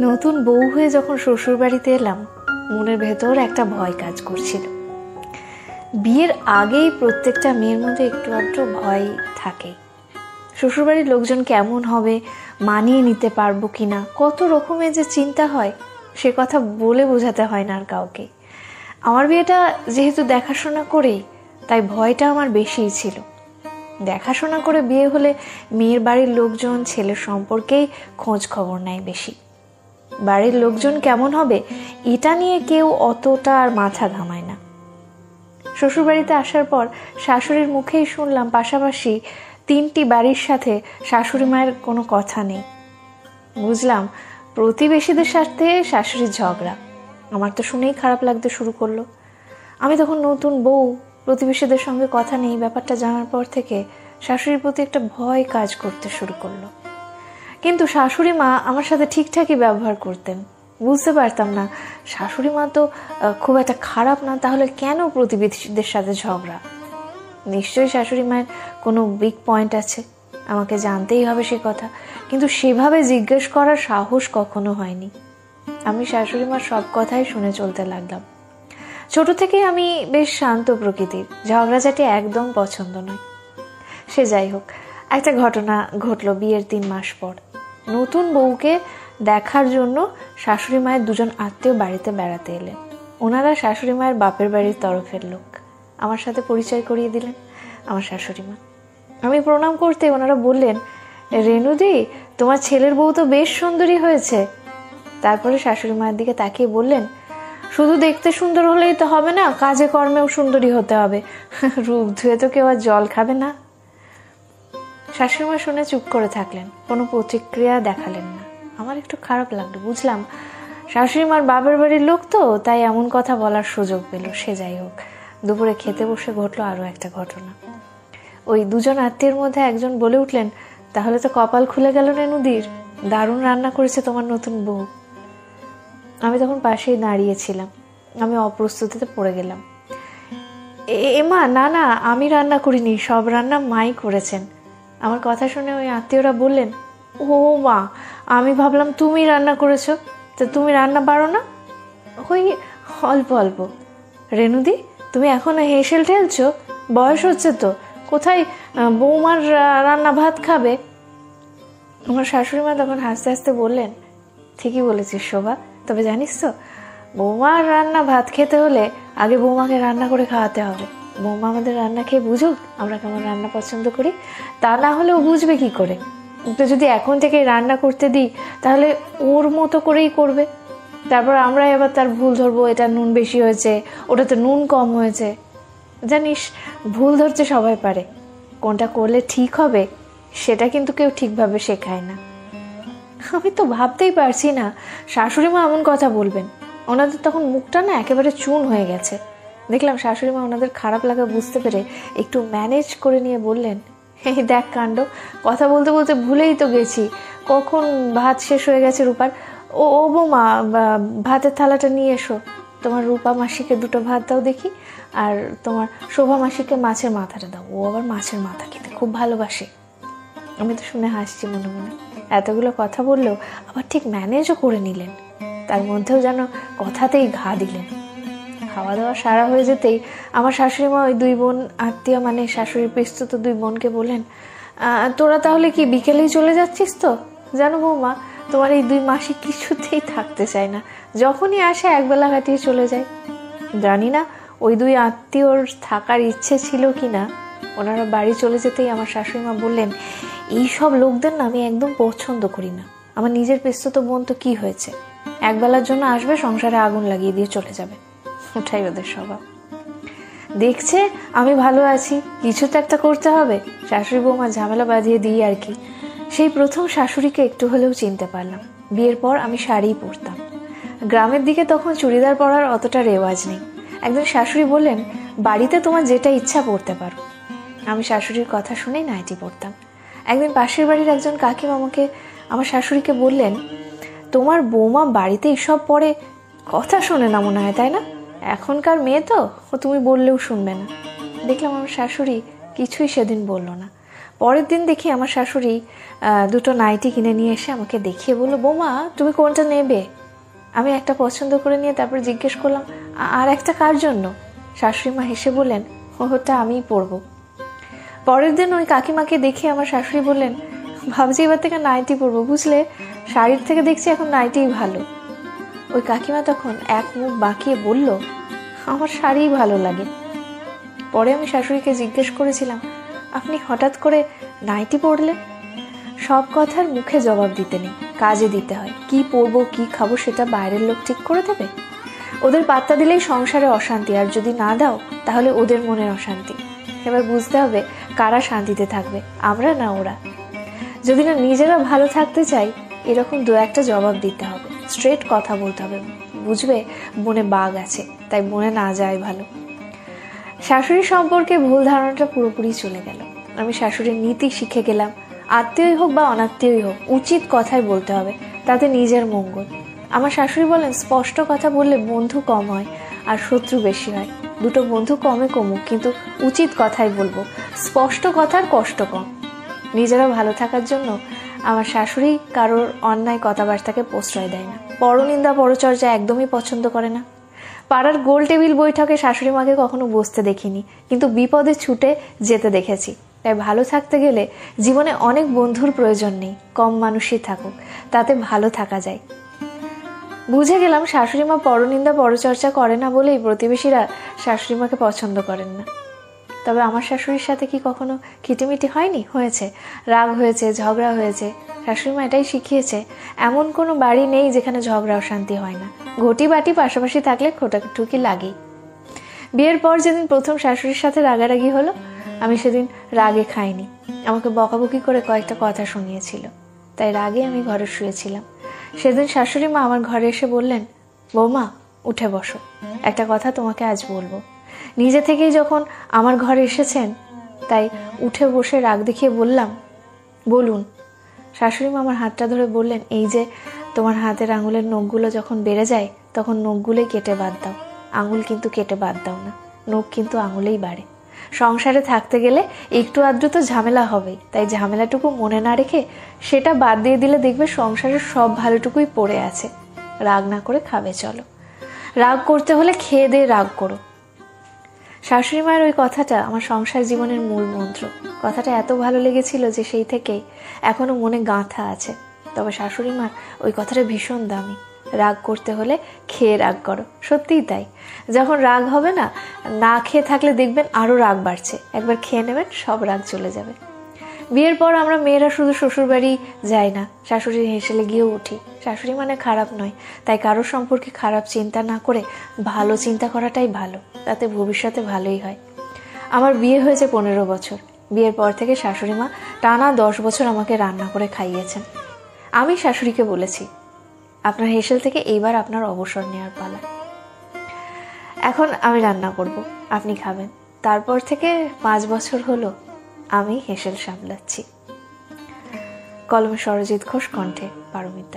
নতুন বউ হয়ে যখন শ্বশুর বাড়িতে এলাম, মনের ভেতর একটা ভয় কাজ করছিল। বিয়ের আগেই প্রত্যেকটা মেয়ের মধ্যে একটু আধটু ভয় থাকে। শ্বশুরবাড়ির লোকজন কেমন হবে, মানিয়ে নিতে পারবো কিনা, কত রকমের যে চিন্তা হয়, সে কথা বলে বোঝাতে হয় না আর কাউকে। আমার বিয়েটা যেহেতু দেখাশোনা করেই, তাই ভয়টা আমার বেশিই ছিল। দেখাশোনা করে বিয়ে হলে মেয়ের বাড়ির লোকজন ছেলের সম্পর্কেই খোঁজ খবর নেয় বেশি। বাড়ির লোকজন কেমন হবে এটা নিয়ে কেউ অতটা আর মাথা ঘামায় না। শ্বশুরবাড়িতে আসার পর শাশুড়ির মুখেই শুনলাম পাশাপাশি 3টি বাড়ির সাথে শাশুড়ি মায়ের কোনো কথা নেই। বুঝলাম প্রতিবেশীদের সাথে শাশুড়ির ঝগড়া। আমার তো শুনেই খারাপ লাগতে শুরু করলো। আমি তখন নতুন বউ, প্রতিবেশীদের সঙ্গে কথা নেই, ব্যাপারটা জানার পর থেকে শাশুড়ির প্রতি একটা ভয় কাজ করতে শুরু করলো। কিন্তু শাশুড়ি মা আমার সাথে ঠিকঠাকই ব্যবহার করতেন। বুঝতে পারতাম না শাশুড়ি মা তো খুব একটা খারাপ না, তাহলে কেন প্রতিবেশীদের সাথে ঝগড়া? নিশ্চয়ই শাশুড়ি মায়ের কোনো উইক পয়েন্ট আছে, আমাকে জানতেই হবে সে কথা। কিন্তু সেভাবে জিজ্ঞেস করার সাহস কখনো হয়নি। আমি শাশুড়ি মার সব কথাই শুনে চলতে লাগলাম। ছোট থেকেই আমি বেশ শান্ত প্রকৃতির, ঝগড়াঝাটি একদম পছন্দ নয়। সে যাই হোক, একটা ঘটনা ঘটলো বিয়ের 3 মাস পর। নতুন বউকে দেখার জন্য শাশুড়ি মায়ের 2জন আত্মীয় বাড়িতে বেড়াতে এলেন। ওনারা শাশুড়ি মায়ের বাপের বাড়ির তরফের লোক। আমার সাথে পরিচয় করিয়ে দিলেন আমার শাশুড়ি মা। আমি প্রণাম করতে ওনারা বললেন, রেনুদি, তোমার ছেলের বউ তো বেশ সুন্দরী হয়েছে। তারপরে শাশুড়ি মায়ের দিকে তাকিয়ে বললেন, শুধু দেখতে সুন্দর হলেই তো হবে না, কাজে কর্মেও সুন্দরী হতে হবে। রূপ ধুয়ে তো কেউ আর জল খাবে না। শাশুড়ি মা শুনে চুপ করে থাকলেন, কোনো প্রতিক্রিয়া দেখালেন না। আমার একটু খারাপ লাগলো। বুঝলাম শাশুড়ি মার বাবার বাড়ির লোক তো, তাই এমন কথা বলার সুযোগ পেল। সে যাই হোক, দুপুরে খেতে বসে ঘটলো আরো একটা ঘটনা। ওই 2জন আত্মীয়ের মধ্যে একজন বলে উঠলেন, তাহলে তো কপাল খুলে গেল রেনুদির, দারুণ রান্না করেছে তোমার নতুন বউ। আমি তখন পাশেই দাঁড়িয়েছিলাম। আমি অপ্রস্তুতিতে পড়ে গেলাম। মা, না না, আমি রান্না করিনি, সব রান্না মাই করেছেন। আমার কথা শুনে ওই আত্মীয়রা বললেন, ও মা, আমি ভাবলাম তুমি রান্না করেছো, তো তুমি রান্না পারো না? ওই অল্প অল্প। রেনুদি, তুমি এখনো হেসেল ঠেলছো? বয়স হচ্ছে তো, কোথায় বৌমার রান্না ভাত খাবে? আমার শাশুড়ি মা তখন হাসতে হাসতে বললেন, ঠিকই বলেছিস শোভা, তবে জানিস তো, বৌমার রান্না ভাত খেতে হলে আগে বৌমাকে রান্না করে খাওয়াতে হবে। বৌমা আমাদের রান্না খেয়ে বুঝুক আমরা কেমন রান্না পছন্দ করি, তা না হলে ও বুঝবে কি করে? তো যদি এখন থেকে রান্না করতে দিই, তাহলে ওর মতো করেই করবে। তারপর আমরা এবার তার ভুল ধরবো, এটা নুন বেশি হয়েছে, ওটাতে নুন কম হয়েছে। জানিস, ভুল ধরতে সবাই পারে, কোনটা করলে ঠিক হবে সেটা কিন্তু কেউ ঠিকভাবে শেখায় না। আমি তো ভাবতেই পারছি না শাশুড়ি মা এমন কথা বলবেন। ওনাদের তখন মুখটা না একেবারে চুন হয়ে গেছে। দেখলাম শাশুড়ি মা ওনাদের খারাপ লাগা বুঝতে পেরে একটু ম্যানেজ করে নিয়ে বললেন, এই দেখ কাণ্ড, কথা বলতে বলতে ভুলেই তো গেছি, কখন ভাত শেষ হয়ে গেছে রূপার। ও বৌমা, ভাতের থালাটা নিয়ে এসো। তোমার রূপা মাসিকে 2টো ভাত দাও দেখি, আর তোমার শোভা মাসিকে মাছের মাথাটা দাও, ও আবার মাছের মাথা খেতে খুব ভালোবাসে। আমি তো শুনে হাসছি মনে মনে। এতগুলো কথা বললেও আবার ঠিক ম্যানেজও করে নিলেন, তার মধ্যেও যেন কথাতেই ঘা দিলেন। খাওয়া দাওয়া সারা হয়ে যেতেই আমার শাশুড়ি মা ওই 2 বোন আত্মীয়, মানে শাশুড়ির পিস্তুত 2 বোনকে বললেন, তোরা তাহলে কি বিকেলেই চলে যাচ্ছিস? তো জানো বৌমা, তোমার এই 2 মাসি কিছুতেই থাকতে চায় না, যখনই আসে একবেলা কাটিয়ে চলে যায়। জানি না ওই 2 আত্মীয়র থাকার ইচ্ছে ছিল কিনা। ওনারা বাড়ি চলে যেতেই আমার শাশুড়ি মা বললেন, এইসব লোকদের না আমি একদম পছন্দ করি না। আমার নিজের পিস্তুত বোন তো কি হয়েছে, একবেলার জন্য আসবে, সংসারে আগুন লাগিয়ে দিয়ে চলে যাবে, ওটাই ওদের স্বভাব। দেখছে আমি ভালো আছি, কিছু তো একটা করতে হবে, শাশুড়ি বৌমা ঝামেলা বাঁধিয়ে দিই আর কি। সেই প্রথম শাশুড়িকে একটু হলেও চিনতে পারলাম। বিয়ের পর আমি শাড়িই পরতাম। গ্রামের দিকে তখন চুড়িদার পরার অতটা রেওয়াজ নেই। একদিন শাশুড়ি বললেন, বাড়িতে তোমার যেটা ইচ্ছা পরতে পারো। আমি শাশুড়ির কথা শুনেই নাইটি পরতাম। একদিন পাশের বাড়ির একজন কাকিমা আমাকে, আমার শাশুড়িকে বললেন, তোমার বৌমা বাড়িতে এসব পরে, কথা শোনে না মনে হয়, তাই না? এখনকার মেয়ে তো, ও তুমি বললেও শুনবে না। দেখলাম আমার শাশুড়ি কিছুই সেদিন বলল না, পরের দিন দেখি আমার শাশুড়ি দুটো নাইটি কিনে নিয়ে এসে আমাকে দেখিয়ে বলল, বৌমা তুমি কোনটা নেবে? আমি একটা পছন্দ করে নিয়ে তারপর জিজ্ঞেস করলাম, আর একটা কার জন্য? শাশুড়ি মা হেসে বললেন, ওটা আমিই পরবো। পরের দিন ওই কাকিমাকে দেখে আমার শাশুড়ি বললেন, ভাবছি এবার থেকে নাইটি পরবো, বুঝলে শাড়ির থেকে দেখছি এখন নাইটিই ভালো। ওই কাকিমা তখন এক মুখ বাঁকিয়ে বলল, আমার শাড়িই ভালো লাগে। পরে আমি শাশুড়িকে জিজ্ঞেস করেছিলাম, আপনি হঠাৎ করে নাইটি পরলেন? সব কথার মুখে জবাব দিতে নেই, কাজে দিতে হয়। কি পরবো কি খাবো সেটা বাইরের লোক ঠিক করে দেবে? ওদের পাত্তা দিলেই সংসারে অশান্তি, আর যদি না দাও তাহলে ওদের মনের অশান্তি। এবার বুঝতে হবে কারা শান্তিতে থাকবে, আমরা না ওরা। যদি না নিজেরা ভালো থাকতে চাই, এরকম দু একটা জবাব দিতে হবে, স্ট্রেট কথা বলতে হবে। বুঝবে বনে বাঘ আছে, তাই বনে না যায় ভালো। শাশুড়ি সম্পর্কে ভুল ধারণাটা পুরোপুরি চলে গেল। আমি শাশুড়ির নীতি শিখে গেলাম, আত্মীয়ই হোক বা অনাত্মীয়ই হোক উচিত কথাই বলতে হবে, তাতে নিজের মঙ্গল। আমার শাশুড়ি বলেন, স্পষ্ট কথা বললে বন্ধু কম হয় আর শত্রু বেশি হয়। দুটো বন্ধু কমে কমুক, কিন্তু উচিত কথাই বলবো, স্পষ্ট কথার কষ্ট কম। নিজেরা ভালো থাকার জন্য আমার শাশুড়ি কারোর অন্যায় কথাবার্তাকে প্রশ্রয় দেয় না, পরনিন্দা পরচর্চা একদমই পছন্দ করে না। পাড়ার গোল টেবিল বৈঠকে শাশুড়ি মাকে কখনো বসতে দেখিনি, কিন্তু বিপদে ছুটে যেতে দেখেছি। তাই ভালো থাকতে গেলে জীবনে অনেক বন্ধুর প্রয়োজন নেই, কম মানুষই থাকুক, তাতে ভালো থাকা যায়। বুঝে গেলাম শাশুড়ি মা পরনিন্দা পরচর্চা করে না বলেই প্রতিবেশীরা শাশুড়ি মাকে পছন্দ করেন না। তবে আমার শাশুড়ির সাথে কি কখনো খিটিমিটি হয়নি? হয়েছে, রাগ হয়েছে, ঝগড়া হয়েছে। শাশুড়ি মা এটাই শিখিয়েছে, এমন কোনো বাড়ি নেই যেখানে ঝগড়া অশান্তি হয় না। ঘটি বাটি পাশাপাশি থাকলে খোটাখুটি লাগেই। বিয়ের পর যেদিন প্রথম শাশুড়ির সাথে রাগারাগি হলো, আমি সেদিন রাগে খাইনি। আমাকে বকাবকি করে কয়েকটা কথা শুনিয়েছিল, তাই রাগে আমি ঘরে শুয়েছিলাম। সেদিন শাশুড়ি মা আমার ঘরে এসে বললেন, বৌমা উঠে বসো, একটা কথা তোমাকে আজ বলবো। নিজে থেকেই যখন আমার ঘরে এসেছেন, তাই উঠে বসে রাগ দেখিয়ে বললাম, বলুন। শাশুড়ি মা আমার হাতটা ধরে বললেন, এই যে তোমার হাতের আঙুলের নখগুলো যখন বেড়ে যায় তখন নখগুলোই কেটে বাদ দাও, আঙুল কিন্তু কেটে বাদ দাও না, নখ কিন্তু আঙুলেই বাড়ে। সংসারে থাকতে গেলে একটু আধটু তো ঝামেলা হবেই, তাই ঝামেলাটুকু মনে না রেখে সেটা বাদ দিয়ে দিলে দেখবে সংসারের সব ভালোটুকুই পড়ে আছে। রাগ না করে খাবে চলো, রাগ করতে হলে খেয়ে দিয়ে রাগ করো। শাশুড়ি মায়ের ওই কথাটা আমার সংসার জীবনের মূল মন্ত্র। কথাটা এত ভালো লেগেছিল যে সেই থেকেই এখনো মনে গাঁথা আছে। তবে শাশুড়ি মার ওই কথাটা ভীষণ দামি, রাগ করতে হলে খেয়ে রাগ করো। সত্যিই তাই, যখন রাগ হবে না, না খেয়ে থাকলে দেখবেন আরো রাগ বাড়ছে, একবার খেয়ে নেবেন সব রাগ চলে যাবে। বিয়ের পর আমরা মেয়েরা শুধু শ্বশুর বাড়ি যাই না, শাশুড়ির হেসেলে গিয়েও উঠি। শাশুড়ি মানে খারাপ নয়, তাই কারোর সম্পর্কে খারাপ চিন্তা না করে ভালো চিন্তা করাটাই ভালো, তাতে ভবিষ্যতে ভালোই হয়। আমার বিয়ে হয়েছে 15 বছর। বিয়ের পর থেকে শাশুড়ি মা টানা 10 বছর আমাকে রান্না করে খাইয়েছেন। আমি শাশুড়িকে বলেছি, আপনার হেসেল থেকে এইবার আপনার অবসর নেওয়ার পালা। এখন আমি রান্না করব, আপনি খাবেন। তারপর থেকে 5 বছর হলো আমি হেসেল সামলাচ্ছি। কলমে সরজিৎ ঘোষ, কণ্ঠে পারমিতা।